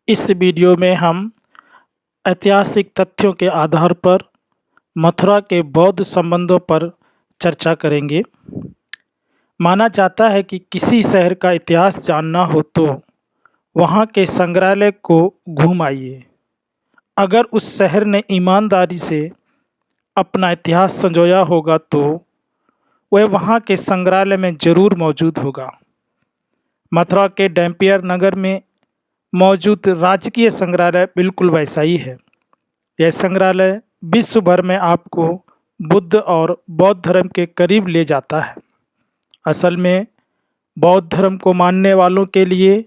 इस वीडियो में हम ऐतिहासिक तथ्यों के आधार पर मथुरा के बौद्ध संबंधों पर चर्चा करेंगे। माना जाता है कि किसी शहर का इतिहास जानना हो तो वहाँ के संग्रहालय को घूम आइए। अगर उस शहर ने ईमानदारी से अपना इतिहास संजोया होगा तो वह वहाँ के संग्रहालय में जरूर मौजूद होगा। मथुरा के डैम्पियर नगर में मौजूद राजकीय संग्रहालय बिल्कुल वैसा ही है। यह संग्रहालय विश्व भर में आपको बुद्ध और बौद्ध धर्म के करीब ले जाता है। असल में बौद्ध धर्म को मानने वालों के लिए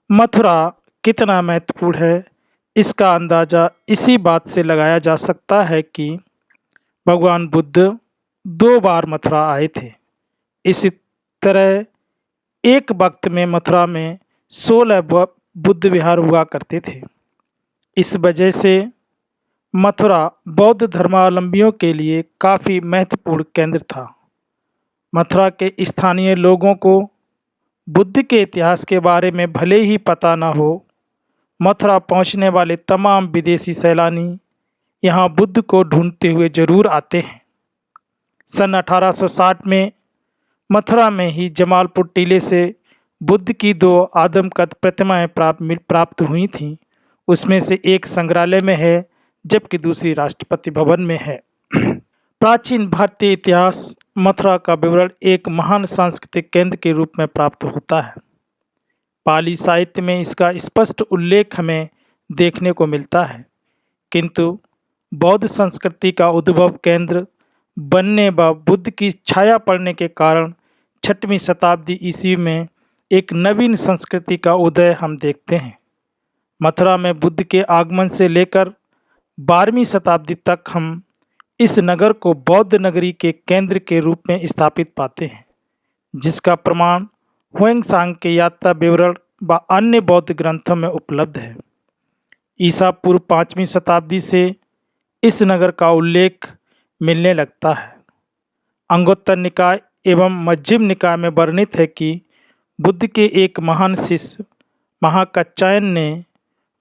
मथुरा कितना महत्वपूर्ण है, इसका अंदाज़ा इसी बात से लगाया जा सकता है कि भगवान बुद्ध 2 बार मथुरा आए थे। इसी तरह एक वक्त में मथुरा में 16 बुद्ध विहार हुआ करते थे। इस वजह से मथुरा बौद्ध धर्मावलंबियों के लिए काफ़ी महत्वपूर्ण केंद्र था। मथुरा के स्थानीय लोगों को बुद्ध के इतिहास के बारे में भले ही पता न हो, मथुरा पहुंचने वाले तमाम विदेशी सैलानी यहां बुद्ध को ढूंढते हुए जरूर आते हैं। सन 1860 में मथुरा में ही जमालपुर टीले से बुद्ध की 2 आदमकद प्रतिमाएं प्राप्त हुई थीं। उसमें से एक संग्रहालय में है जबकि दूसरी राष्ट्रपति भवन में है। प्राचीन भारतीय इतिहास मथुरा का विवरण एक महान सांस्कृतिक केंद्र के रूप में प्राप्त होता है। पाली साहित्य में इसका स्पष्ट उल्लेख हमें देखने को मिलता है, किंतु बौद्ध संस्कृति का उद्भव केंद्र बनने व बुद्ध की छाया पड़ने के कारण 6वीं शताब्दी ईस्वी में एक नवीन संस्कृति का उदय हम देखते हैं। मथुरा में बुद्ध के आगमन से लेकर 12वीं शताब्दी तक हम इस नगर को बौद्ध नगरी के केंद्र के रूप में स्थापित पाते हैं, जिसका प्रमाण हुएंगसांग के यात्रा विवरण व अन्य बौद्ध ग्रंथों में उपलब्ध है। ईसा पूर्व 5वीं शताब्दी से इस नगर का उल्लेख मिलने लगता है। अंगुत्तर निकाय एवं मध्यम निकाय में वर्णित है कि बुद्ध के एक महान शिष्य महाकात्यायन ने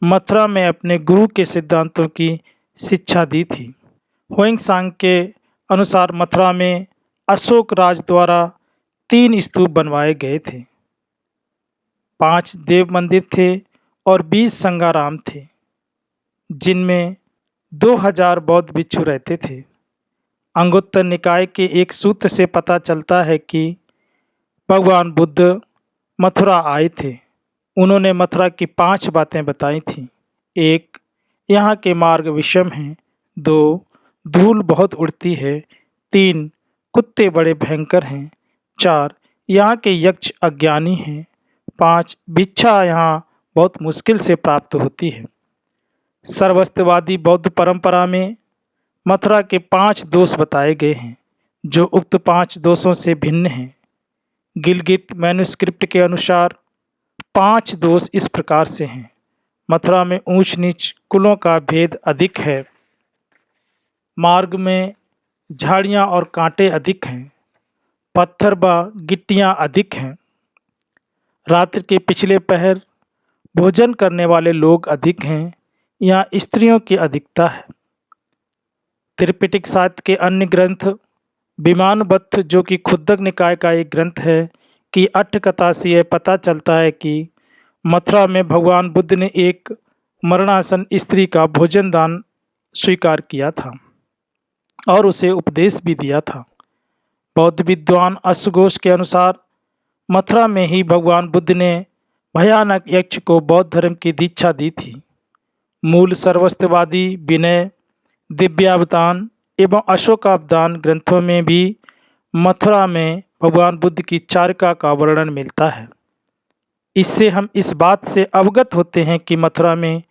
मथुरा में अपने गुरु के सिद्धांतों की शिक्षा दी थी। हुएंगसांग के अनुसार मथुरा में अशोक राज द्वारा 3 स्तूप बनवाए गए थे, 5 देव मंदिर थे और 20 संगाराम थे, जिनमें 2000 बौद्ध भिक्षु रहते थे। अंगुत्तर निकाय के एक सूत्र से पता चलता है कि भगवान बुद्ध मथुरा आए थे। उन्होंने मथुरा की 5 बातें बताई थीं। 1. यहाँ के मार्ग विषम हैं। 2. धूल बहुत उड़ती है। 3. कुत्ते बड़े भयंकर हैं। 4. यहाँ के यक्ष अज्ञानी हैं। 5. भिक्षा यहाँ बहुत मुश्किल से प्राप्त होती है। सर्वस्त्यवादी बौद्ध परंपरा में मथुरा के 5 दोष बताए गए हैं, जो उक्त 5 दोषों से भिन्न हैं। गिलगित मैन्युस्क्रिप्ट के अनुसार 5 दोष इस प्रकार से हैं। मथुरा में ऊंच नीच कुलों का भेद अधिक है। मार्ग में झाड़ियाँ और कांटे अधिक हैं। पत्थर व गिट्टियाँ अधिक हैं। रात्रि के पिछले पहर भोजन करने वाले लोग अधिक हैं। यहाँ स्त्रियों की अधिकता है। त्रिपिटक साहित्य के अन्य ग्रंथ विमानबत्थ, जो कि खुद्दक निकाय का एक ग्रंथ है, कि अट्ठकथा से यह पता चलता है कि मथुरा में भगवान बुद्ध ने एक मरणासन स्त्री का भोजन दान स्वीकार किया था और उसे उपदेश भी दिया था। बौद्ध विद्वान अश्वघोष के अनुसार मथुरा में ही भगवान बुद्ध ने भयानक यक्ष को बौद्ध धर्म की दीक्षा दी थी। मूल सर्वस्त्यवादी विनय, दिव्यावदान एवं अशोकावदान ग्रंथों में भी मथुरा में भगवान बुद्ध की चारिका का वर्णन मिलता है। इससे हम इस बात से अवगत होते हैं कि मथुरा में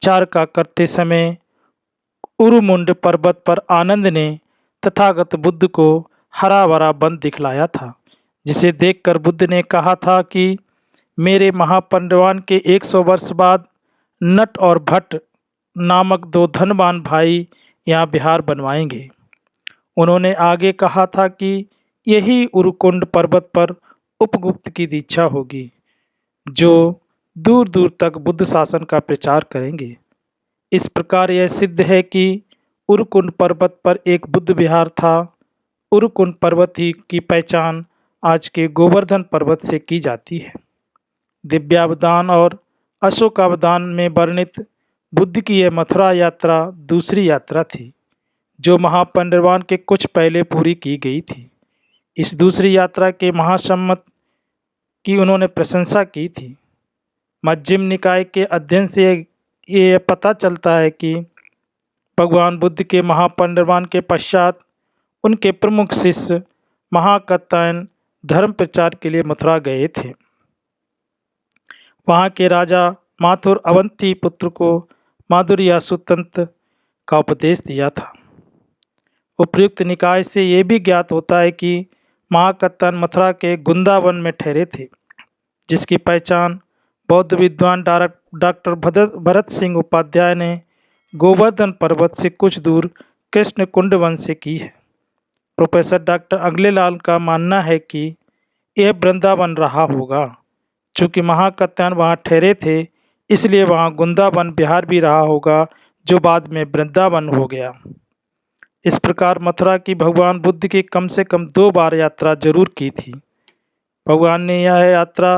चारिका करते समय उरुमुंड पर्वत पर आनंद ने तथागत बुद्ध को हरा भरा वन दिखलाया था, जिसे देखकर बुद्ध ने कहा था कि मेरे महापरिनिर्वाण के 100 वर्ष बाद नट और भट्ट नामक 2 धनवान भाई यहाँ विहार बनवाएंगे। उन्होंने आगे कहा था कि यही उरुकुंड पर्वत पर उपगुप्त की दीक्षा होगी, जो दूर दूर तक बुद्ध शासन का प्रचार करेंगे। इस प्रकार यह सिद्ध है कि उरकुंड पर्वत पर एक बुद्ध विहार था। उरकुंड पर्वत ही की पहचान आज के गोवर्धन पर्वत से की जाती है। दिव्यावदान और अशोकावदान में वर्णित बुद्ध की यह मथुरा यात्रा दूसरी यात्रा थी, जो महापरिनिर्वाण के कुछ पहले पूरी की गई थी। इस दूसरी यात्रा के महासम्मत की उन्होंने प्रशंसा की थी। मध्यम निकाय के अध्ययन से ये पता चलता है कि भगवान बुद्ध के महापरिनिर्वाण के पश्चात उनके प्रमुख शिष्य महाकात्यायन धर्म प्रचार के लिए मथुरा गए थे। वहाँ के राजा माथुर अवंती पुत्र को माधुर्य सुतंत्र का उपदेश दिया था। उपर्युक्त निकाय से ये भी ज्ञात होता है कि महाकात्यायन मथुरा के गुंदावन में ठहरे थे, जिसकी पहचान बौद्ध विद्वान डॉक्टर भरत सिंह उपाध्याय ने गोवर्धन पर्वत से कुछ दूर कृष्ण कुंड वन से की है। प्रोफेसर डॉक्टर अगलेलाल का मानना है कि यह वृंदावन रहा होगा। चूँकि महाकात्यायन वहाँ ठहरे थे, इसलिए वहाँ गुंदावन विहार भी रहा होगा, जो बाद में वृंदावन हो गया। इस प्रकार मथुरा की भगवान बुद्ध की कम से कम 2 बार यात्रा जरूर की थी। भगवान ने यह यात्रा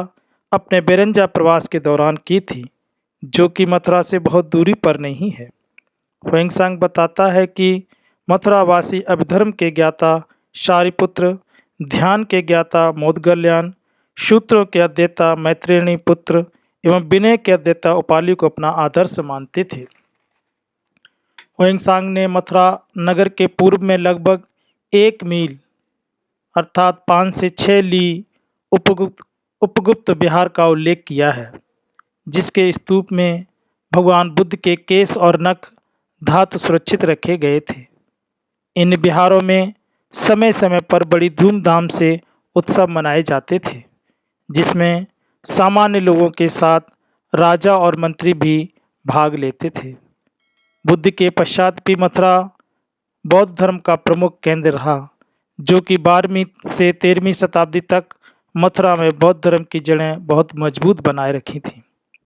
अपने बेरंजा प्रवास के दौरान की थी, जो कि मथुरा से बहुत दूरी पर नहीं है। ह्वेंसांग बताता है कि मथुरावासी अभिधर्म के ज्ञाता शारिपुत्र, ध्यान के ज्ञाता मोदगल्यान, सूत्रों के अध्येता मैत्रेयी पुत्र एवं विनय के अध्येता उपालि को अपना आदर्श मानते थे। ह्वेंसांग ने मथुरा नगर के पूर्व में लगभग 1 मील अर्थात 5 से 6 ली उपगुप्त विहार का उल्लेख किया है, जिसके स्तूप में भगवान बुद्ध के केश और नख धातु सुरक्षित रखे गए थे। इन विहारों में समय समय पर बड़ी धूमधाम से उत्सव मनाए जाते थे, जिसमें सामान्य लोगों के साथ राजा और मंत्री भी भाग लेते थे। बुद्ध के पश्चात भी मथुरा बौद्ध धर्म का प्रमुख केंद्र रहा, जो कि 12वीं से 13वीं शताब्दी तक मथुरा में बौद्ध धर्म की जड़ें बहुत मजबूत बनाए रखी थीं।